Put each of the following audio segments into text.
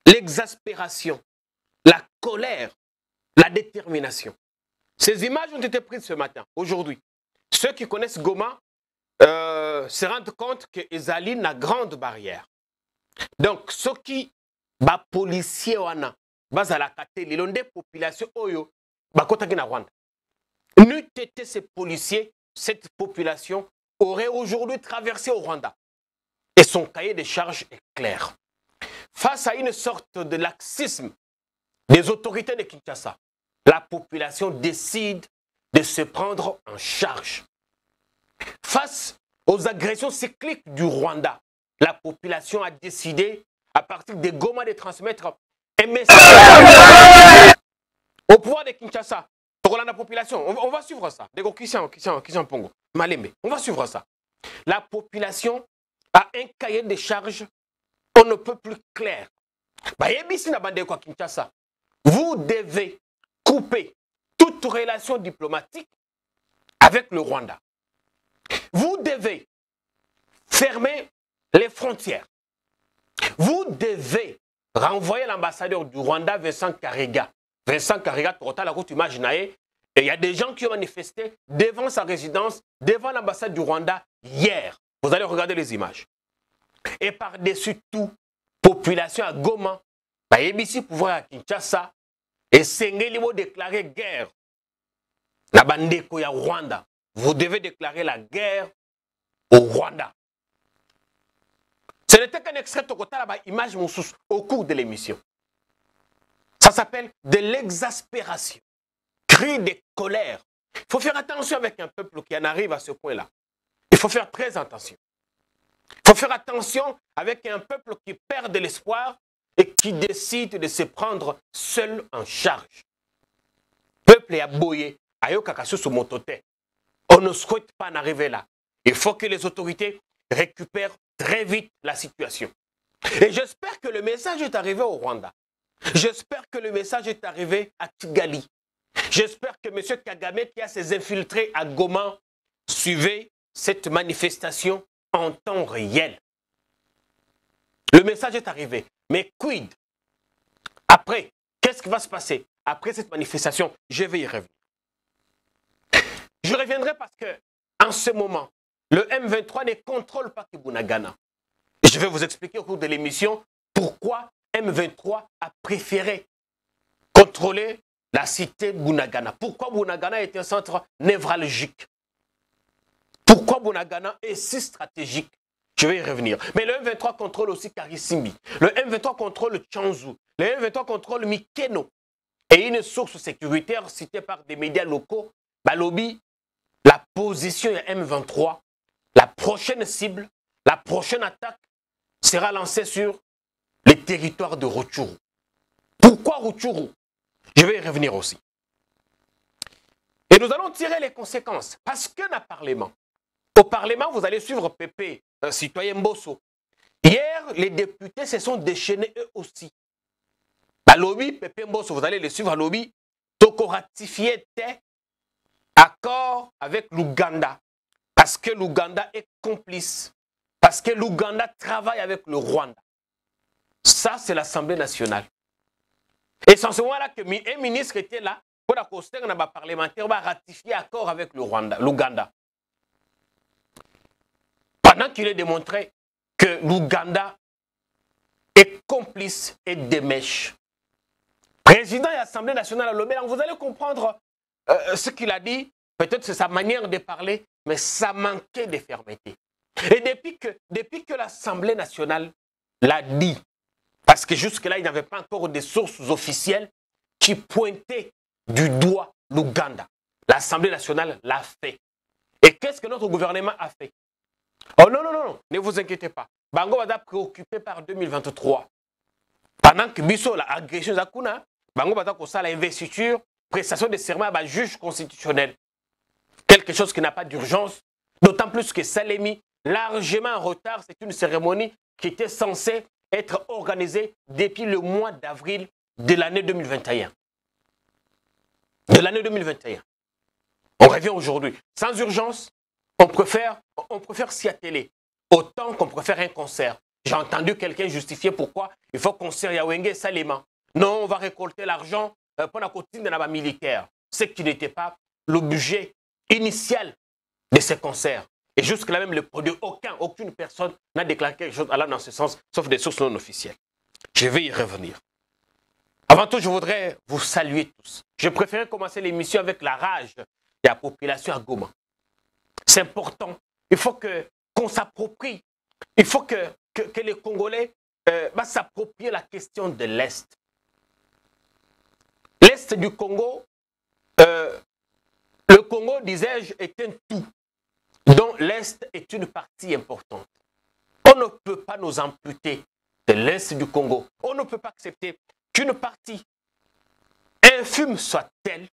l'exaspération, la colère, la détermination. Ces images ont été prises ce matin, aujourd'hui. Ceux qui connaissent Goma se rendent compte que Ezali n'a grande barrière. Donc, ceux qui, policiers, la population, na Rwanda. N'eût été ces policiers, cette population aurait aujourd'hui traversé au Rwanda. Et son cahier de charges est clair. Face à une sorte de laxisme des autorités de Kinshasa, la population décide de se prendre en charge. Face aux agressions cycliques du Rwanda, la population a décidé, à partir des Goma, de transmettre un message au pouvoir de Kinshasa. Pour la population, on va suivre ça. On va suivre ça. La population a un cahier de charges, on ne peut plus clair. Vous devez couper toute relation diplomatique avec le Rwanda. Vous devez fermer les frontières. Vous devez renvoyer l'ambassadeur du Rwanda, Vincent Karega. Vincent Karega, tu imagines, et il y a des gens qui ont manifesté devant sa résidence, devant l'ambassade du Rwanda hier. Vous allez regarder les images. Et par-dessus tout, population à Goma, ici pouvoir à Kinshasa, et Sengeli vont déclarer guerre. La bandeko ya Rwanda. Vous devez déclarer la guerre au Rwanda. Ce n'était qu'un extrait de image au cours de l'émission. Ça s'appelle de l'exaspération. Cri de colère. Il faut faire attention avec un peuple qui en arrive à ce point-là. Il faut faire très attention. Il faut faire attention avec un peuple qui perd de l'espoir et qui décide de se prendre seul en charge. Peuple est aboyé. On ne souhaite pas en arriver là. Il faut que les autorités récupèrent très vite la situation. Et j'espère que le message est arrivé au Rwanda. J'espère que le message est arrivé à Kigali. J'espère que M. Kagame, qui a ses infiltrés à Goma, suivait cette manifestation en temps réel. Le message est arrivé. Mais quid? Après, qu'est-ce qui va se passer? Après cette manifestation, je vais y revenir. Je reviendrai parce que, en ce moment, le M23 ne contrôle pas Bunagana. Et je vais vous expliquer au cours de l'émission pourquoi M23 a préféré contrôler la cité Bunagana. Pourquoi Bunagana est un centre névralgique. Pourquoi Bunagana est si stratégique. Je vais y revenir. Mais le M23 contrôle aussi Karisimbi. Le M23 contrôle Tchanzu. Le M23 contrôle Mikeno. Et une source sécuritaire citée par des médias locaux, Balobi, la position de M23, la prochaine cible, la prochaine attaque sera lancée sur les territoires de Rutshuru. Pourquoi Rutshuru? Je vais y revenir aussi. Et nous allons tirer les conséquences. Parce que le Parlement, au Parlement, vous allez suivre Pépé, un citoyen Mbosso. Hier, les députés se sont déchaînés eux aussi. À lobby, Pépé Mbosso, vous allez les suivre à lobby. Toko ratifié accord avec l'Ouganda. Parce que l'Ouganda est complice. Parce que l'Ouganda travaille avec le Rwanda. Ça, c'est l'Assemblée nationale. Et c'est en ce moment-là qu'un ministre était là pour la coster dans parlementaire va ratifier accord avec le Rwanda, l'Ouganda. Pendant qu'il est démontré que l'Ouganda est complice et démèche. Président et Assemblée nationale à Lomé, vous allez comprendre ce qu'il a dit. Peut-être c'est sa manière de parler, mais ça manquait de fermeté. Et depuis que l'Assemblée nationale l'a dit, parce que jusque-là, il n'y avait pas encore de sources officielles qui pointaient du doigt l'Ouganda. L'Assemblée nationale l'a fait. Et qu'est-ce que notre gouvernement a fait? Oh non, non, non, non, ne vous inquiétez pas. Bango va être préoccupé par 2023. Pendant que Bisso, l'agression Zakuna, Bango va être l'investiture, prestation de serment à juge constitutionnel. Quelque chose qui n'a pas d'urgence, d'autant plus que Salemi, largement en retard, c'est une cérémonie qui était censée être organisée depuis le mois d'avril de l'année 2021. De l'année 2021. On revient aujourd'hui. Sans urgence, on préfère s'y atteler. Autant qu'on préfère un concert. J'ai entendu quelqu'un justifier pourquoi il faut qu'on sert Yawenge Salema. Non, on va récolter l'argent pour la cotine de la militaire. Ce qui n'était pas l'objet initial de ces concerts. Et jusque-là même, le produit, aucune personne n'a déclaré quelque chose allant dans ce sens, sauf des sources non officielles. Je vais y revenir. Avant tout, je voudrais vous saluer tous. Je préférais commencer l'émission avec la rage de la population à Goma. C'est important. Il faut qu'on s'approprie. Il faut que les Congolais s'approprient la question de l'Est. L'Est du Congo, le Congo, disais-je, est un tout, dont l'Est est une partie importante. On ne peut pas nous amputer de l'Est du Congo. On ne peut pas accepter qu'une partie infime soit telle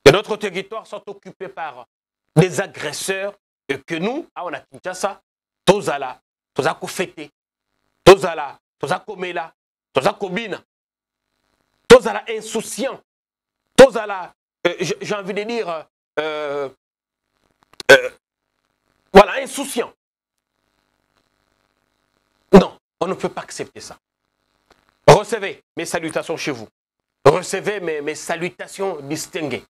que notre territoire soit occupé par des agresseurs et que nous, on a Kinshasa, Tozala, Tozako Fete, Tozala, Tozako Mela, Tozako Bina, Tozala insouciant, Tozala, j'ai envie de dire, voilà, insouciant. Non, on ne peut pas accepter ça. Recevez mes salutations chez vous. Recevez mes salutations distinguées.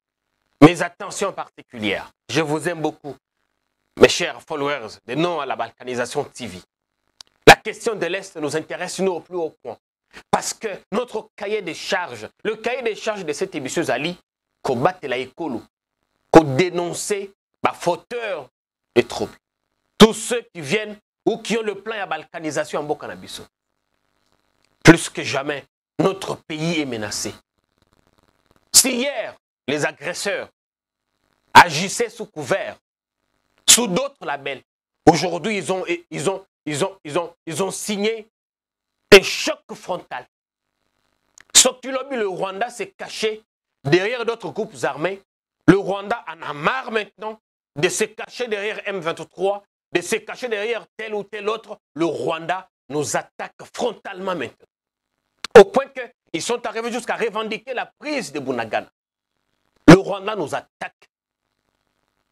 Mes attentions particulières. Je vous aime beaucoup, mes chers followers de Non à la Balkanisation TV. La question de l'Est nous intéresse, nous, au plus haut point. Parce que notre cahier des charges, le cahier des charges de cette émission Ali, combattre la écolo, qu'on dénoncer ma fauteur de troubles. Tous ceux qui viennent ou qui ont le plan à balkanisation en Bokanabiso. Plus que jamais, notre pays est menacé. Si hier, les agresseurs agissaient sous couvert, sous d'autres labels, aujourd'hui, ils ont signé un choc frontal. Sokilobi, le Rwanda s'est caché derrière d'autres groupes armés. Le Rwanda en a marre maintenant de se cacher derrière M23, de se cacher derrière tel ou tel autre. Le Rwanda nous attaque frontalement maintenant. Au point qu'ils sont arrivés jusqu'à revendiquer la prise de Bunagana. Le Rwanda nous attaque.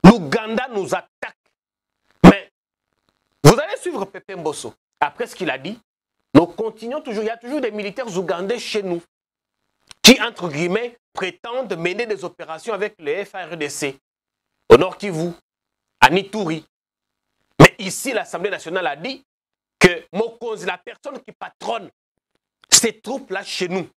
L'Ouganda nous attaque. Mais vous allez suivre Pépé Mbosso. Après ce qu'il a dit, nous continuons toujours. Il y a toujours des militaires ougandais chez nous qui, entre guillemets, prétendent mener des opérations avec le FARDC au Nord Kivu, à Nituri. Mais ici, l'Assemblée nationale a dit que Mokonzi, la personne qui patronne ces troupes-là chez nous,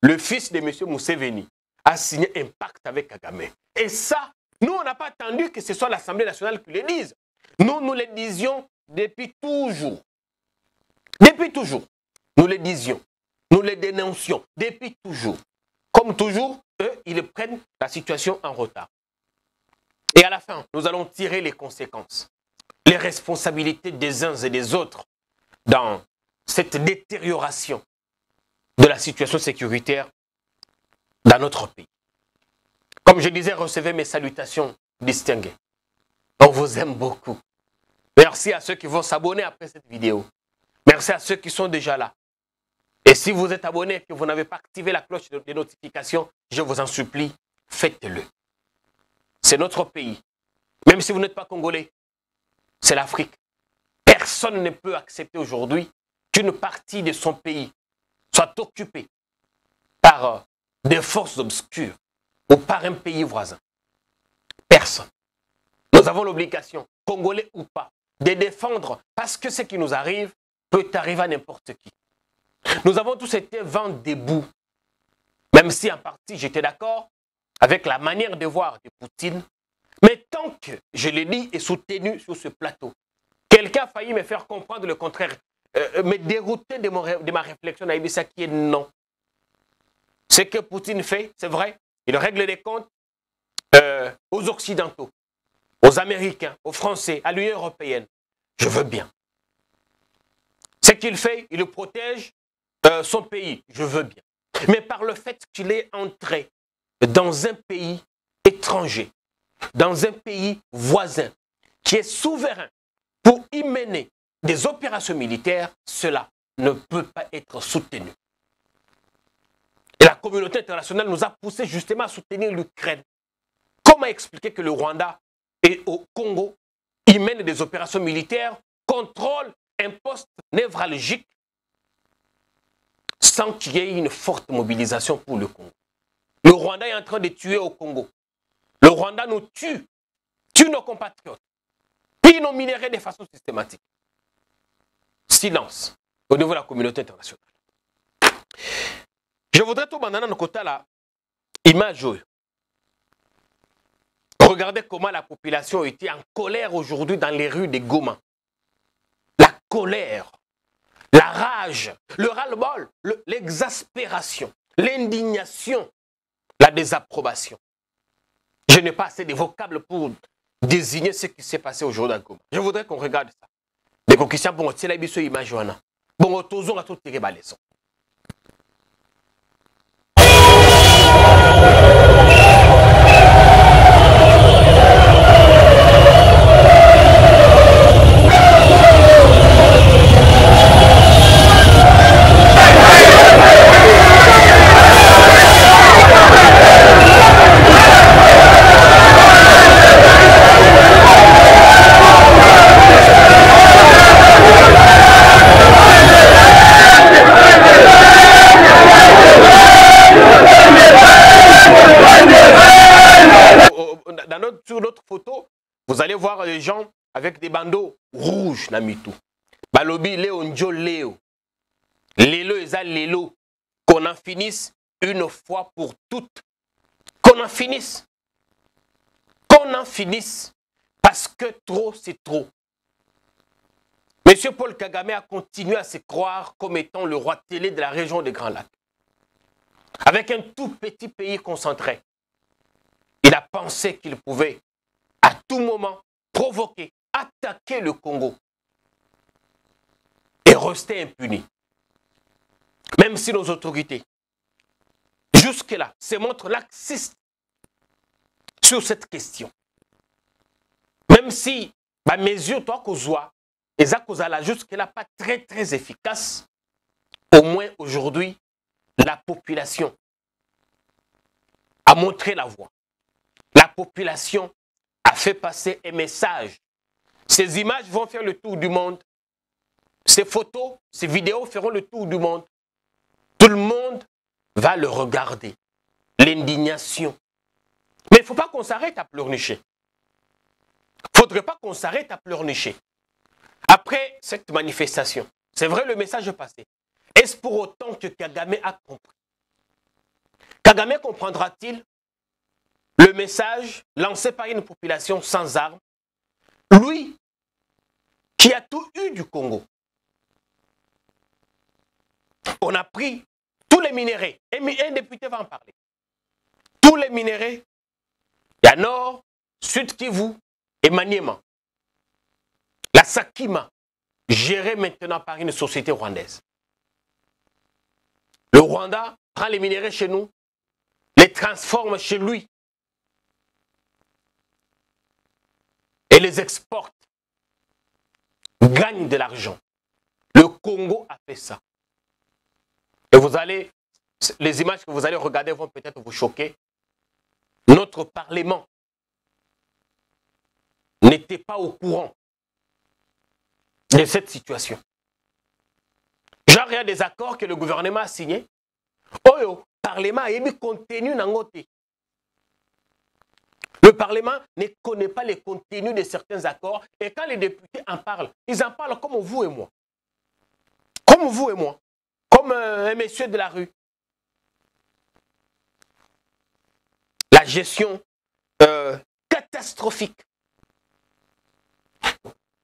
le fils de M. Museveni, a signé un pacte avec Kagame. Et ça, nous, on n'a pas attendu que ce soit l'Assemblée nationale qui le dise. Nous le disions depuis toujours. Depuis toujours, nous le disions. Nous le dénoncions depuis toujours. Comme toujours, eux, ils prennent la situation en retard. Et à la fin, nous allons tirer les conséquences, les responsabilités des uns et des autres dans cette détérioration de la situation sécuritaire dans notre pays. Comme je disais, recevez mes salutations distinguées. On vous aime beaucoup. Merci à ceux qui vont s'abonner après cette vidéo. Merci à ceux qui sont déjà là. Et si vous êtes abonné et que vous n'avez pas activé la cloche de notification, je vous en supplie, faites-le. C'est notre pays. Même si vous n'êtes pas congolais, c'est l'Afrique. Personne ne peut accepter aujourd'hui qu'une partie de son pays soit occupée par des forces obscures ou par un pays voisin. Personne. Nous avons l'obligation, congolais ou pas, de défendre parce que ce qui nous arrive peut arriver à n'importe qui. Nous avons tous été vent debout, même si en partie j'étais d'accord avec la manière de voir de Poutine, mais tant que, je l'ai dit et soutenu sur ce plateau, quelqu'un a failli me faire comprendre le contraire, me dérouter de ma réflexion, ça qui est non. Ce que Poutine fait, c'est vrai, il règle des comptes aux Occidentaux, aux Américains, aux Français, à l'Union européenne. Je veux bien. Ce qu'il fait, il protège son pays. Je veux bien. Mais par le fait qu'il est entré dans un pays étranger, dans un pays voisin, qui est souverain pour y mener des opérations militaires, cela ne peut pas être soutenu. Et la communauté internationale nous a poussé justement à soutenir l'Ukraine. Comment expliquer que le Rwanda et au Congo, ils mènent des opérations militaires, contrôlent un poste névralgique sans qu'il y ait une forte mobilisation pour le Congo. Le Rwanda est en train de tuer au Congo. Le Rwanda nous tue nos compatriotes, pille nos minéraux de façon systématique. Silence au niveau de la communauté internationale. Je voudrais tout maintenant de côté la image. Regardez comment la population était en colère aujourd'hui dans les rues de Goma. La colère, la rage, le ras-le-bol, l'exaspération, l'indignation, la désapprobation. Je n'ai pas assez de vocables pour désigner ce qui s'est passé aujourd'hui à Goma. Je voudrais qu'on regarde ça. Les conquistants vont tirer la image. Bon, on va tout tirer la leçon. Sur notre photo, vous allez voir les gens avec des bandeaux rouges, Namitou. Balobi, Léo, Njo, Léo. Lélo, Eza, Lélo. Qu'on en finisse une fois pour toutes. Qu'on en finisse. Qu'on en finisse. Parce que trop, c'est trop. Monsieur Paul Kagame a continué à se croire comme étant le roi télé de la région des Grands Lacs. Avec un tout petit pays concentré. Il a pensé qu'il pouvait à tout moment provoquer, attaquer le Congo et rester impuni. Même si nos autorités, jusque-là, se montrent laxistes sur cette question. Même si, à mes yeux, toi, Kozwa, et Zakozala, jusque-là, pas très, très efficace, au moins aujourd'hui, la population a montré la voie. La population a fait passer un message. Ces images vont faire le tour du monde. Ces photos, ces vidéos feront le tour du monde. Tout le monde va le regarder. L'indignation. Mais il ne faut pas qu'on s'arrête à pleurnicher. Il ne faudrait pas qu'on s'arrête à pleurnicher. Après cette manifestation, c'est vrai le message est passé. Est-ce pour autant que Kagame a compris? Kagame comprendra-t-il le message lancé par une population sans armes, lui qui a tout eu du Congo? On a pris tous les minéraux, un député va en parler. Tous les minéraux, il y a Nord, Sud Kivu et Maniema. La Sakima, gérée maintenant par une société rwandaise. Le Rwanda prend les minéraux chez nous, les transforme chez lui. Et les exporte, gagne de l'argent. Le Congo a fait ça. Et vous allez, les images que vous allez regarder vont peut-être vous choquer. Notre Parlement n'était pas au courant de cette situation. Genre, il y a des accords que le gouvernement a signés. Oh, le Parlement a mis contenu dans notre. Le Parlement ne connaît pas les contenus de certains accords et quand les députés en parlent, ils en parlent comme vous et moi. Comme vous et moi. Comme un monsieur de la rue. La gestion catastrophique.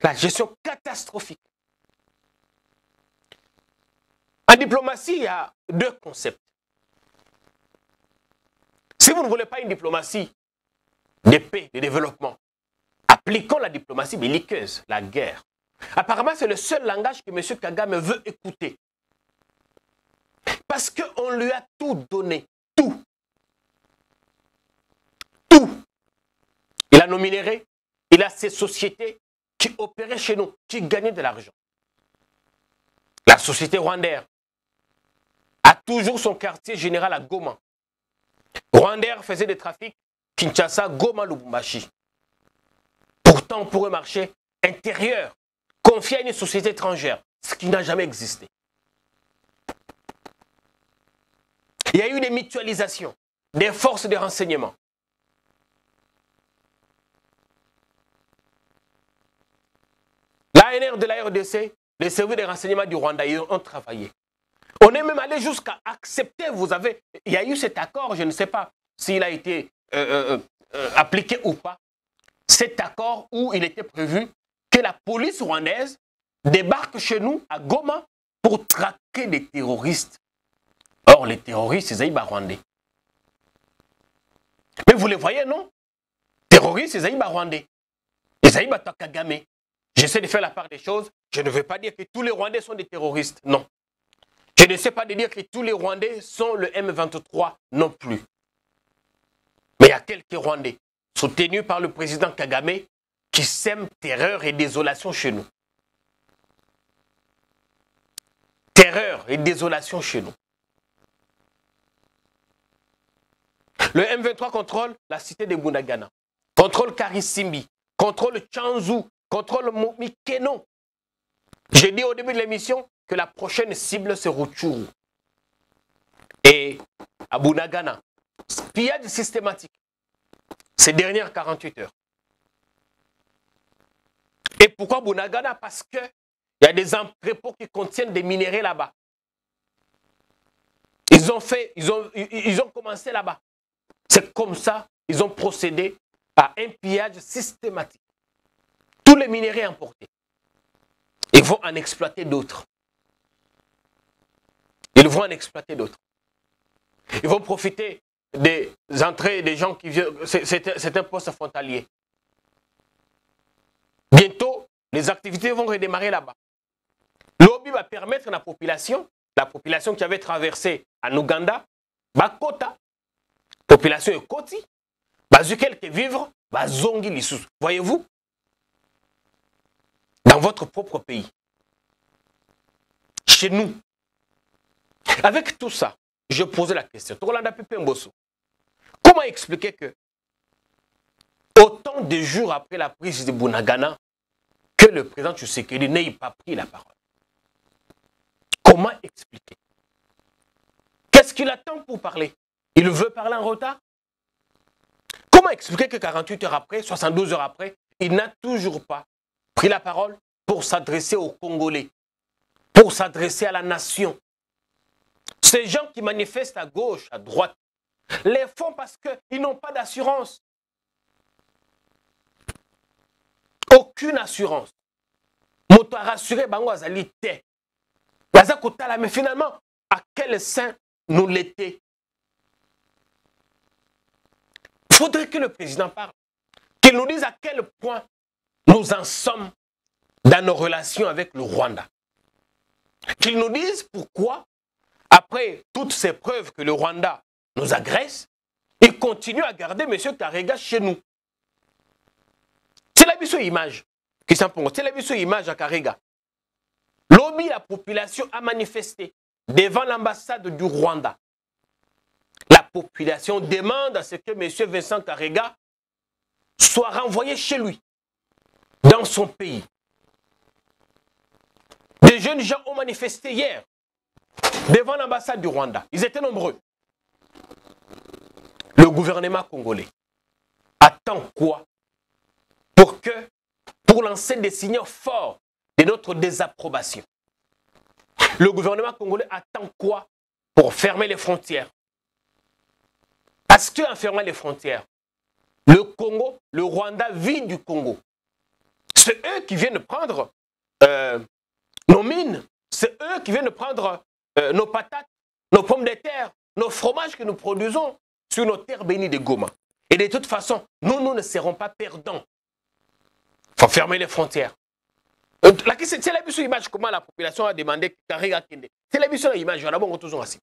La gestion catastrophique. En diplomatie, il y a deux concepts. Si vous ne voulez pas une diplomatie de paix, de développement, appliquons la diplomatie belliqueuse, la guerre. Apparemment, c'est le seul langage que M. Kagame veut écouter. Parce qu'on lui a tout donné. Tout. Tout. Il a nos minéraux, il a ses sociétés qui opéraient chez nous, qui gagnaient de l'argent. La société rwandaise a toujours son quartier général à Goma. Rwandair faisait des trafics Kinshasa, Goma, Lubumbashi. Pourtant, pour un marché intérieur, confiée à une société étrangère, ce qui n'a jamais existé. Il y a eu des mutualisations des forces de renseignement. L'ANR de la RDC, les services de renseignement du Rwanda, ils ont travaillé. On est même allé jusqu'à accepter, il y a eu cet accord, je ne sais pas s'il a été appliqué ou pas, cet accord où il était prévu que la police rwandaise débarque chez nous à Goma pour traquer les terroristes. Or, les terroristes, ils sont rwandais. Mais vous les voyez, non? Terroristes, ils sont rwandais. Ils sont Kagame. J'essaie de faire la part des choses. Je ne veux pas dire que tous les Rwandais sont des terroristes. Non. Je ne sais pas de dire que tous les Rwandais sont le M23 non plus. Mais il y a quelques Rwandais soutenus par le président Kagame qui sèment terreur et désolation chez nous. Terreur et désolation chez nous. Le M23 contrôle la cité de Bunagana, contrôle Karisimbi, contrôle Tchanzu, contrôle Mikeno. J'ai dit au début de l'émission que la prochaine cible c'est Rutshuru. Et à Bunagana, pillage systématique ces dernières 48 heures. Et pourquoi Bunagana? Parce qu'il y a des entrepôts qui contiennent des minéraux là-bas. Ils ont commencé là-bas. C'est comme ça ils ont procédé à un pillage systématique. Tous les minéraux importés. Ils vont en exploiter d'autres. Ils vont en exploiter d'autres. Ils vont profiter des entrées des gens qui viennent. C'est un poste frontalier. Bientôt, les activités vont redémarrer là-bas. L'OBI va permettre à la population qui avait traversé en Ouganda, Bakota, population Ekoti, Bazukel qui vivre, Bazongi Lissous. Voyez-vous? Dans votre propre pays. Chez nous. Avec tout ça, je posais la question. Comment expliquer que autant de jours après la prise de Bunagana, que le président Tshisekedi n'ait pas pris la parole? Comment expliquer? Qu'est-ce qu'il attend pour parler? Il veut parler en retard? Comment expliquer que 48 heures après, 72 heures après, il n'a toujours pas pris la parole pour s'adresser aux Congolais, pour s'adresser à la nation? Ces gens qui manifestent à gauche, à droite, les font parce qu'ils n'ont pas d'assurance. Aucune assurance. Moto a rassuré Bango Azali te. Mais finalement, à quel sein nous l'étions? Il faudrait que le président parle. Qu'il nous dise à quel point nous en sommes dans nos relations avec le Rwanda. Qu'il nous dise pourquoi, après toutes ces preuves que le Rwanda nous agresse, il continue à garder M. Karega chez nous. C'est la biso image qui s'en prend. C'est la biso image à Karega. Lobby, la population a manifesté devant l'ambassade du Rwanda. La population demande à ce que M. Vincent Karega soit renvoyé chez lui, dans son pays. Des jeunes gens ont manifesté hier devant l'ambassade du Rwanda. Ils étaient nombreux. Le gouvernement congolais attend quoi pour lancer des signaux forts de notre désapprobation? Le gouvernement congolais attend quoi pour fermer les frontières? Parce qu'en fermant les frontières, le Congo, le Rwanda vit du Congo. C'est eux qui viennent prendre nos mines. C'est eux qui viennent prendre nos patates, nos pommes de terre, nos fromages que nous produisons sur nos terres bénies de Goma. Et de toute façon, nous ne serons pas perdants. Il faut fermer les frontières. C'est la mission image comment la population a demandé Karega Kende. C'est la mission image, on a bon toujours ainsi.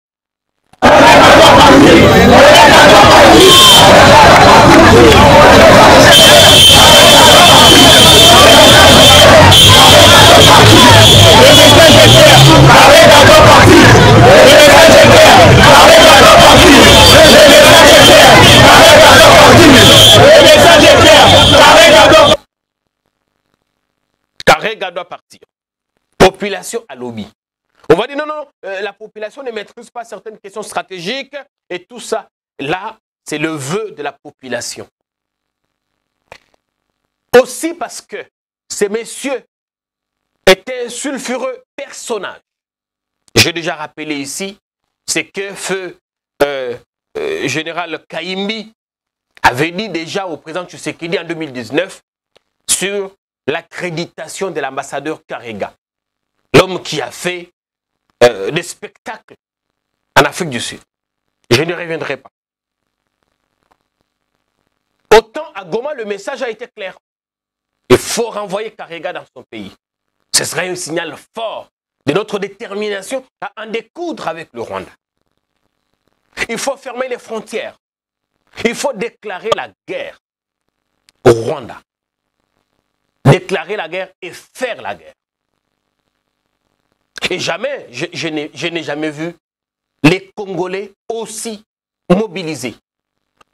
Karega doit partir. Population à lobby. On va dire non, non, la population ne maîtrise pas certaines questions stratégiques et tout ça. Là, c'est le vœu de la population. Aussi parce que ces messieurs étaient un sulfureux personnage. J'ai déjà rappelé ici, c'est que feu général Kaimbi avait dit déjà au président Tshisekedi en 2019 sur l'accréditation de l'ambassadeur Karega. L'homme qui a fait des spectacles en Afrique du Sud. Je ne reviendrai pas. Autant à Goma, le message a été clair. Il faut renvoyer Karega dans son pays. Ce serait un signal fort de notre détermination à en découdre avec le Rwanda. Il faut fermer les frontières. Il faut déclarer la guerre au Rwanda. Déclarer la guerre et faire la guerre. Et jamais, je n'ai jamais vu les Congolais aussi mobilisés,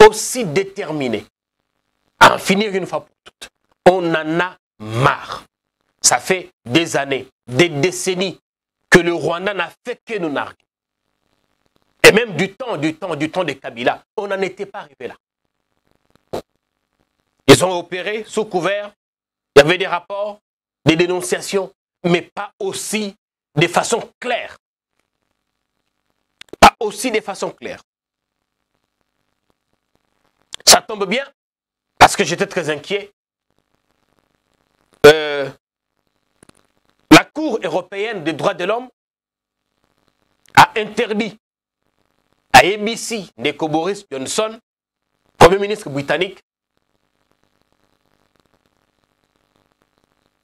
aussi déterminés à en finir une fois pour toutes. On en a marre. Ça fait des années, des décennies que le Rwanda n'a fait que nous narguer. Et même du temps de Kabila, on n'en était pas arrivé là. Ils ont opéré sous couvert, il y avait des rapports, des dénonciations, mais pas aussi de façon claire. Pas aussi de façon claire. Ça tombe bien, parce que j'étais très inquiet. La Cour européenne des droits de l'homme a interdit à ABC Neko Boris Johnson, Premier ministre britannique,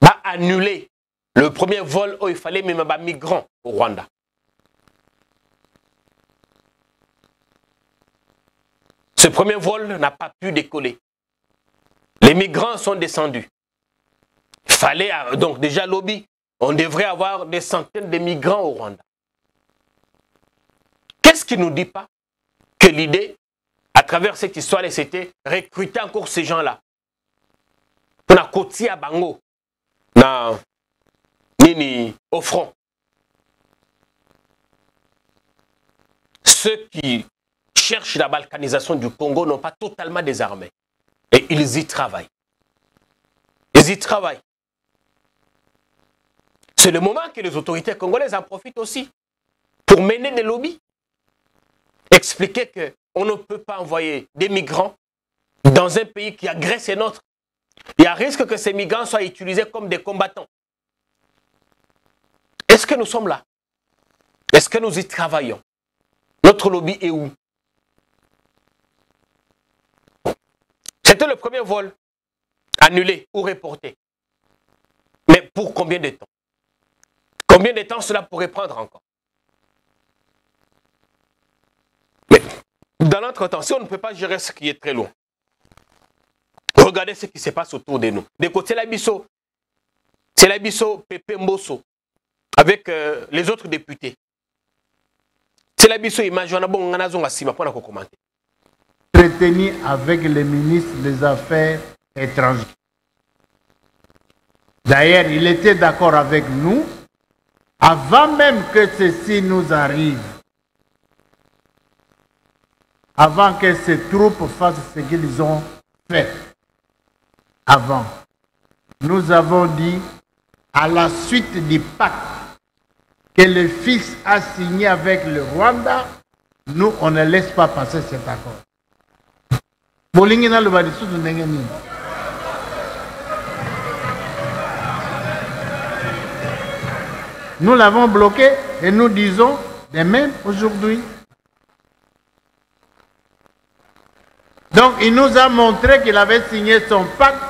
va annuler le premier vol où il fallait même des migrants au Rwanda. Ce premier vol n'a pas pu décoller. Les migrants sont descendus. Il fallait donc déjà lobby. On devrait avoir des centaines de migrants au Rwanda. Qu'est-ce qui ne nous dit pas que l'idée, à travers cette histoire, c'était recruter encore ces gens-là pour la côté à Bango, au front. Ceux qui cherchent la balkanisation du Congo n'ont pas totalement désarmé. Et ils y travaillent. Ils y travaillent. C'est le moment que les autorités congolaises en profitent aussi pour mener des lobbies. Expliquer qu'on ne peut pas envoyer des migrants dans un pays qui agresse un autre. Il y a risque que ces migrants soient utilisés comme des combattants. Est-ce que nous sommes là? Est-ce que nous y travaillons? Notre lobby est où? C'était le premier vol annulé ou reporté. Mais pour combien de temps? Combien de temps cela pourrait prendre encore? Mais dans notre temps, si on ne peut pas gérer ce qui est très loin, regardez ce qui se passe autour de nous. De côté c'est l'Abisso Pepe Mbosso avec les autres députés. C'est l'Abisso Imagina bon Nganazon Asima pour nous commenter. Entretenu avec le ministre des Affaires étrangères. D'ailleurs, il était d'accord avec nous avant même que ceci nous arrive. Avant que ces troupes fassent ce qu'ils ont fait. Avant. Nous avons dit, à la suite du pacte que le fils a signé avec le Rwanda, nous, on ne laisse pas passer cet accord. Nous l'avons bloqué et nous disons de même aujourd'hui. Donc il nous a montré qu'il avait signé son pacte.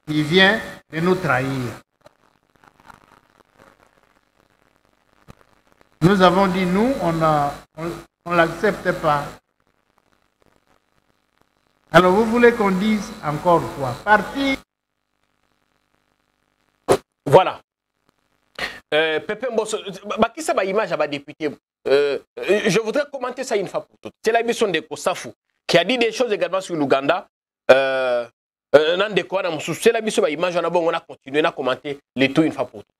Il vient de nous trahir. Nous avons dit nous, on ne l'accepte pas. Alors vous voulez qu'on dise encore quoi? Parti. Voilà. Pepe Mbosso, qui ça va image à député? Je voudrais commenter ça une fois pour toutes. C'est la mission de Kosafu qui a dit des choses également sur l'Ouganda. c'est la mission, image, on a continué à commenter les tout une fois pour toutes.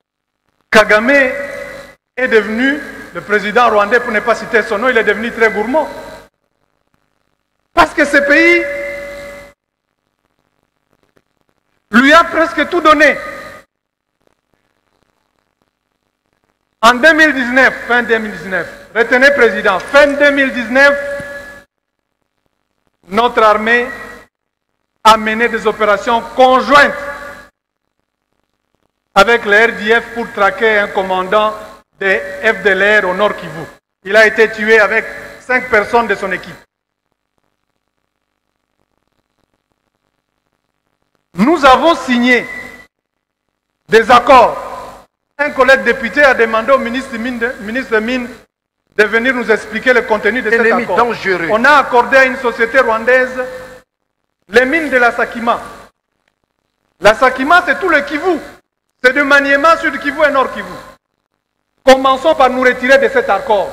Kagame est devenu le président rwandais, pour ne pas citer son nom, il est devenu très gourmand. Parce que ce pays lui a presque tout donné. En 2019, fin 2019, retenez président, fin 2019, notre armée a mené des opérations conjointes avec le RDF pour traquer un commandant des FDLR au Nord Kivu. Il a été tué avec 5 personnes de son équipe. Nous avons signé des accords. Un collègue député a demandé au ministre des Mines de venir nous expliquer le contenu de cet accord. Dangereux. On a accordé à une société rwandaise les mines de la Sakima. La Sakima, c'est tout le Kivu. C'est de Maniema, Sud Kivu et Nord Kivu. Commençons par nous retirer de cet accord.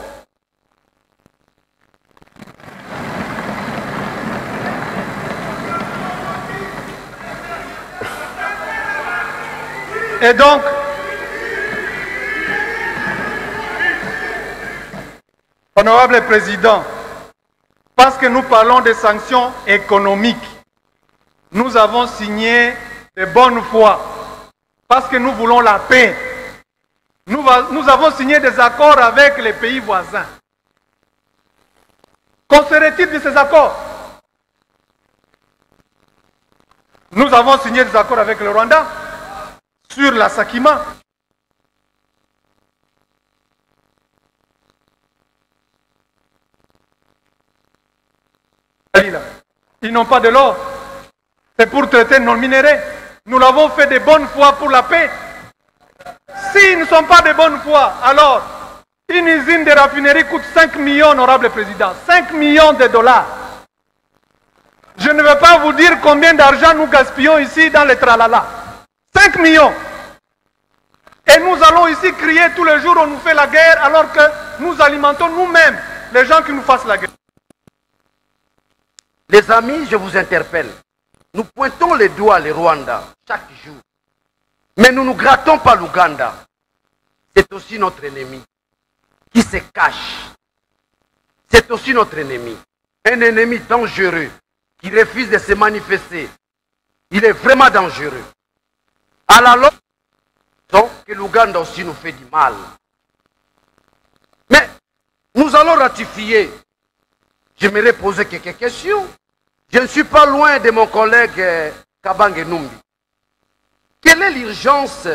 Et donc, honorable président, parce que nous parlons des sanctions économiques, nous avons signé de bonne foi, parce que nous voulons la paix. Nous avons signé des accords avec les pays voisins. Qu'en serait-il de ces accords? Nous avons signé des accords avec le Rwanda sur la Sakima. Ils n'ont pas de l'or. C'est pour traiter nos minéraux. Nous l'avons fait de bonne foi pour la paix. S'ils ne sont pas de bonne foi, alors une usine de raffinerie coûte 5 millions, honorable président. 5 millions de dollars. Je ne vais pas vous dire combien d'argent nous gaspillons ici dans les tralala. 5 millions. Et nous allons ici crier tous les jours, on nous fait la guerre, alors que nous alimentons nous-mêmes les gens qui nous fassent la guerre. Les amis, je vous interpelle. Nous pointons les doigts les Rwanda chaque jour. Mais nous ne grattons pas l'Ouganda. C'est aussi notre ennemi qui se cache. C'est aussi notre ennemi. Un ennemi dangereux qui refuse de se manifester. Il est vraiment dangereux. À la longue, donc, que l'Ouganda aussi nous fait du mal. Mais nous allons ratifier. J'aimerais poser quelques questions. Je ne suis pas loin de mon collègue Kabange Numbi. Quelle est l'urgence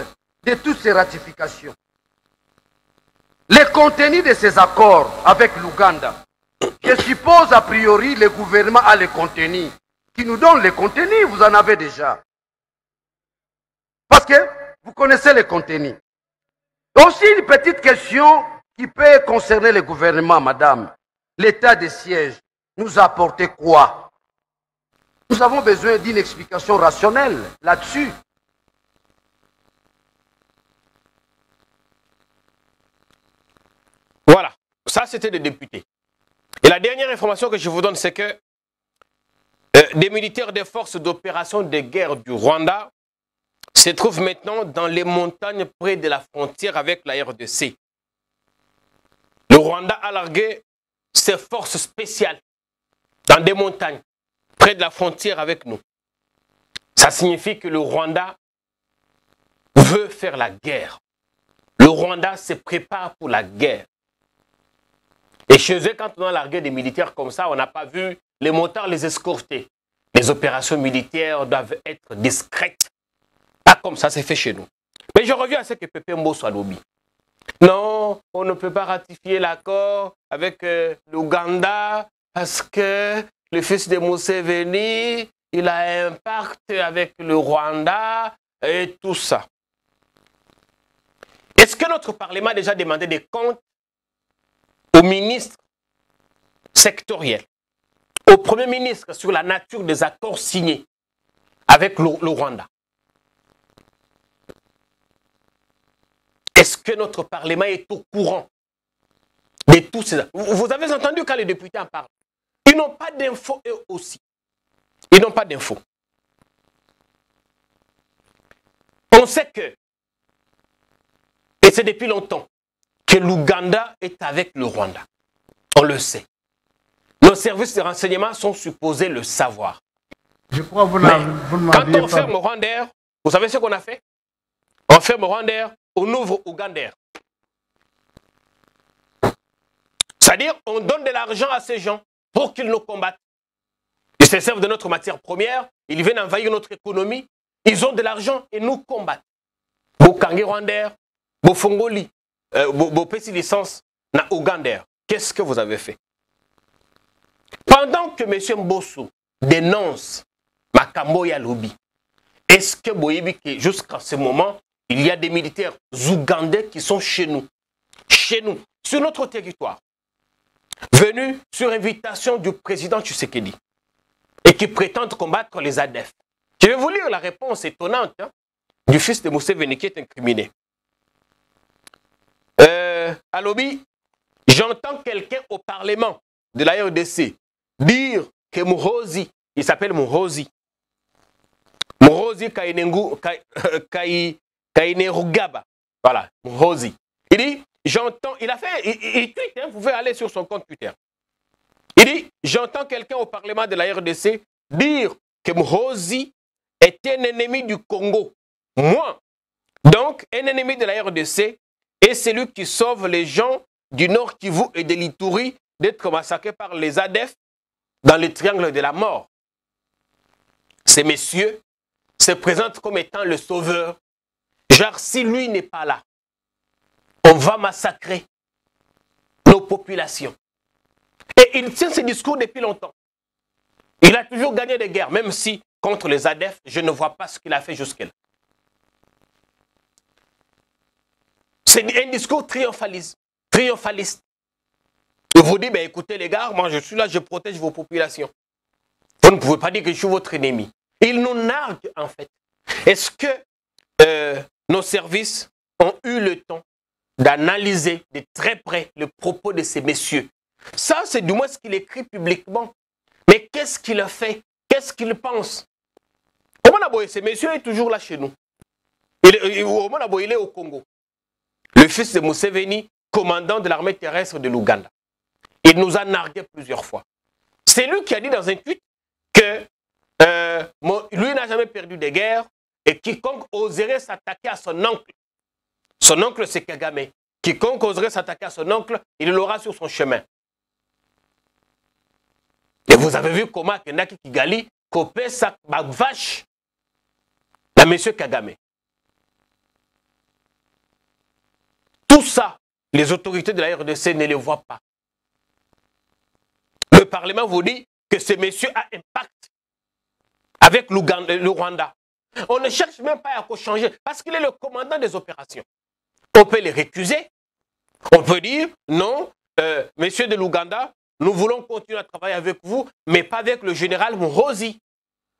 de toutes ces ratifications? Le contenu de ces accords avec l'Ouganda, je suppose a priori le gouvernement a le contenu. Qui nous donne le contenu, vous en avez déjà. Parce que vous connaissez le contenu. Aussi une petite question qui peut concerner le gouvernement, madame. L'état de siège nous a apporté quoi? Nous avons besoin d'une explication rationnelle là-dessus. Voilà, ça c'était des députés. Et la dernière information que je vous donne, c'est que des militaires des forces d'opération de guerre du Rwanda se trouvent maintenant dans les montagnes près de la frontière avec la RDC. Le Rwanda a largué ses forces spéciales dans des montagnes près de la frontière avec nous. Ça signifie que le Rwanda veut faire la guerre. Le Rwanda se prépare pour la guerre. Et chez eux, quand on a largué des militaires comme ça, on n'a pas vu les motards les escorter. Les opérations militaires doivent être discrètes. Pas comme ça, c'est fait chez nous. Mais je reviens à ce que Pépé Mbosso a dit. Non, on ne peut pas ratifier l'accord avec l'Ouganda parce que le fils de Museveni, il a un pacte avec le Rwanda et tout ça. Est-ce que notre Parlement a déjà demandé des comptes au ministre sectoriel, au Premier ministre sur la nature des accords signés avec le Rwanda? Est-ce que notre Parlement est au courant de tous ces accords? Vous avez entendu quand les députés en parlent. Ils n'ont pas d'infos eux aussi. Ils n'ont pas d'infos. On sait que, et c'est depuis longtemps, que l'Ouganda est avec le Rwanda. On le sait. Nos services de renseignement sont supposés le savoir. Je crois que vous ne quand m'aviez on ferme Rwandair, vous savez ce qu'on a fait? On ferme Rwandair, on ouvre Ougandair. C'est-à-dire, on donne de l'argent à ces gens pour qu'ils nous combattent. Ils se servent de notre matière première, ils viennent envahir notre économie, ils ont de l'argent et nous combattent. Bokangi Rwandair, Bofongoli, Bopesi licence, na Ougandair. Qu'est-ce que vous avez fait? Pendant que M. Mbosso dénonce Makambo Yalobi, est-ce que Boyebi, jusqu'à ce moment, il y a des militaires ougandais qui sont chez nous, sur notre territoire, venus sur invitation du président Tshisekedi, et qui prétendent combattre les ADF? Je vais vous lire la réponse étonnante du fils de Museveni qui est incriminé. À Lobi, j'entends quelqu'un au Parlement de la RDC dire que Muhozi, il s'appelle Muhozi Kainerugaba, voilà, Muhozi. Il dit, j'entends, il a fait, il tweet, vous pouvez aller sur son compte Twitter. Il dit, j'entends quelqu'un au Parlement de la RDC dire que Muhozi est un ennemi du Congo. Moi, donc, un ennemi de la RDC est celui qui sauve les gens du Nord Kivu et de l'Ituri d'être massacrés par les ADF dans le triangle de la mort. Ces messieurs se présentent comme étant le sauveur. Genre, si lui n'est pas là, on va massacrer nos populations. Et il tient ce discours depuis longtemps. Il a toujours gagné des guerres, même si contre les ADF, je ne vois pas ce qu'il a fait jusque-là. C'est un discours triomphaliste. Il vous dit, ben, écoutez les gars, moi je suis là, je protège vos populations. Vous ne pouvez pas dire que je suis votre ennemi. Il nous nargue en fait. Est-ce que nos services ont eu le temps d'analyser de très près le propos de ces messieurs? Ça, c'est du moins ce qu'il écrit publiquement. Mais qu'est-ce qu'il a fait? Qu'est-ce qu'il pense? Comment d'abord, ce monsieur est toujours là chez nous. Il est au Congo. Le fils de Museveni, commandant de l'armée terrestre de l'Ouganda. Il nous a nargué plusieurs fois. C'est lui qui a dit dans un tweet que lui n'a jamais perdu de guerre et quiconque oserait s'attaquer à son oncle c'est Kagame. Quiconque oserait s'attaquer à son oncle, il l'aura sur son chemin. Et vous avez vu comment Kenaki Kigali copait sa vache à M. Kagame. Tout ça, les autorités de la RDC ne le voient pas. Le Parlement vous dit que ce monsieur a impact avec le Rwanda. On ne cherche même pas à changer parce qu'il est le commandant des opérations. On peut les récuser. On peut dire, non, monsieur de l'Ouganda, nous voulons continuer à travailler avec vous, mais pas avec le général Muhozi.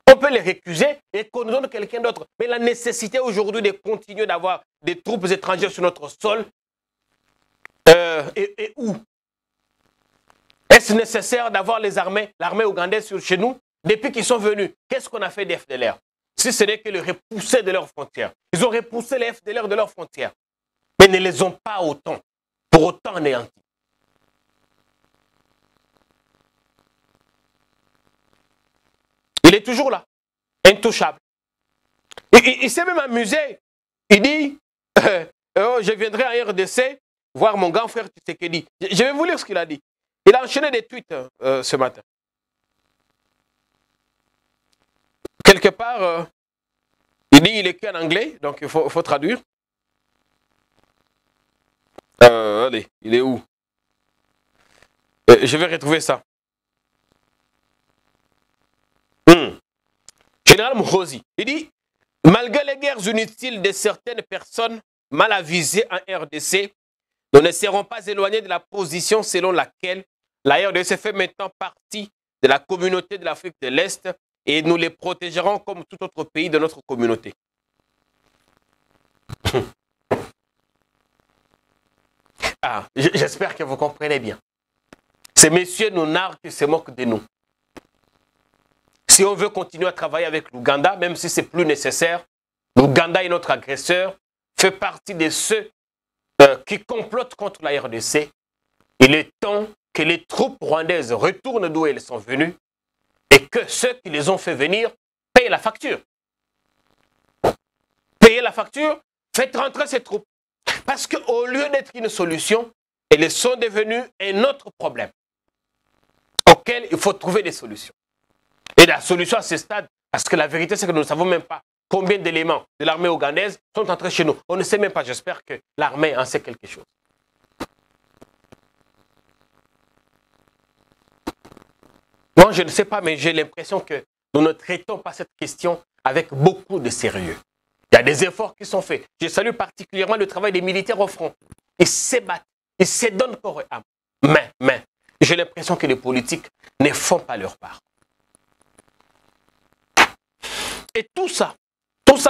On peut les récuser et qu'on nous donne quelqu'un d'autre. Mais la nécessité aujourd'hui de continuer d'avoir des troupes étrangères sur notre sol, et où? Est-ce nécessaire d'avoir l'armée ougandaise chez nous? Depuis qu'ils sont venus, qu'est-ce qu'on a fait des FDLR? Si ce n'est que le repousser de leurs frontières. Ils ont repoussé les FDLR de leurs frontières. Mais ne les ont pas autant, pour autant anéantis. Il est toujours là, intouchable. Il s'est même amusé. Il dit, je viendrai en RDC voir mon grand frère Tshisekedi. Je vais vous lire ce qu'il a dit. Il a enchaîné des tweets ce matin. Quelque part, il dit il écrit en anglais, donc il faut traduire. Allez, il est où? Je vais retrouver ça. Général Muhozi, il dit, malgré les guerres inutiles de certaines personnes mal avisées en RDC, nous ne serons pas éloignés de la position selon laquelle la RDC fait maintenant partie de la communauté de l'Afrique de l'Est et nous les protégerons comme tout autre pays de notre communauté. J'espère que vous comprenez bien. Ces messieurs nous narguent, se moquent de nous. Si on veut continuer à travailler avec l'Ouganda, même si c'est plus nécessaire, L'Ouganda est notre agresseur, fait partie de ceux qui complotent contre la RDC. Il est temps que les troupes rwandaises retournent d'où elles sont venues et que ceux qui les ont fait venir payent la facture. Payez la facture, faites rentrer ces troupes. Parce qu'au lieu d'être une solution, elles sont devenues un autre problème auquel il faut trouver des solutions. Et la solution à ce stade, parce que la vérité c'est que nous ne savons même pas combien d'éléments de l'armée ougandaise sont entrés chez nous. On ne sait même pas, j'espère que l'armée en sait quelque chose. Moi, je ne sais pas, mais j'ai l'impression que nous ne traitons pas cette question avec beaucoup de sérieux. Il y a des efforts qui sont faits. Je salue particulièrement le travail des militaires au front. Ils se battent, ils se donnent corps et âme. Mais, j'ai l'impression que les politiques ne font pas leur part. Et tout ça,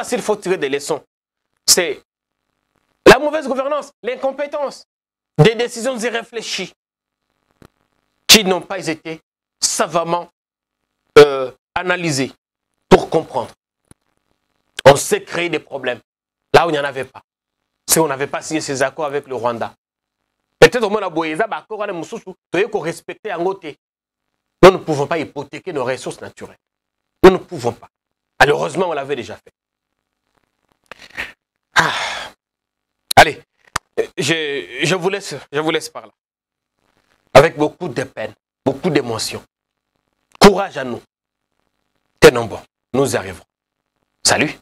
s'il faut tirer des leçons, c'est la mauvaise gouvernance, l'incompétence, des décisions irréfléchies qui n'ont pas été savamment analysées pour comprendre. On sait créer des problèmes là où il n'y en avait pas. Si on n'avait pas signé ces accords avec le Rwanda. Peut-être au moins la Boéza, respecter en côté. Nous ne pouvons pas hypothéquer nos ressources naturelles. Nous ne pouvons pas. Malheureusement, on l'avait déjà fait. Ah. Allez, je vous laisse par là. Avec beaucoup de peine, beaucoup d'émotion. Courage à nous. Tenons bon, nous y arriverons. Salut.